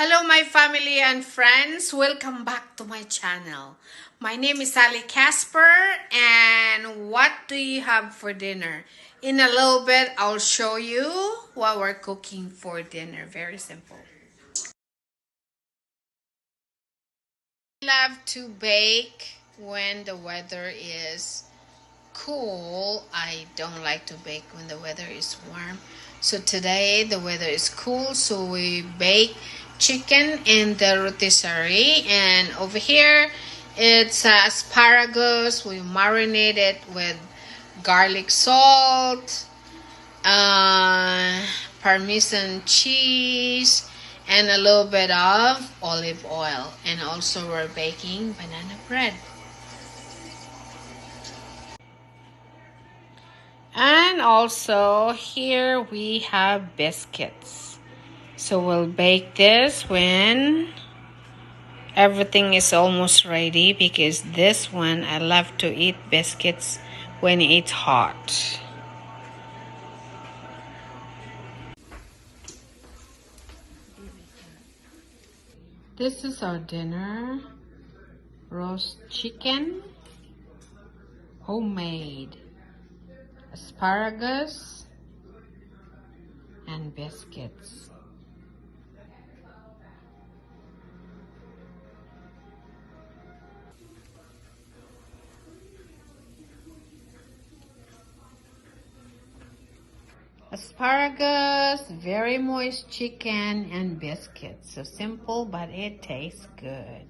Hello, my family and friends. Welcome back to my channel. My name is Sally Casper, and what do you have for dinner? In a little bit, I'll show you what we're cooking for dinner. Very simple. I love to bake when the weather is cool. I don't like to bake when the weather is warm. So today the weather is cool, so we bake chicken in the rotisserie, and over here it's asparagus. We marinate it with garlic salt, parmesan cheese, and a little bit of olive oil. And also we're baking banana bread. And also here we have biscuits. So we'll bake this when everything is almost ready, because this one I love to eat biscuits when it's hot. This is our dinner. Roast chicken, homemade, asparagus, and biscuits. Asparagus, very moist chicken, and biscuits. So simple, but it tastes good.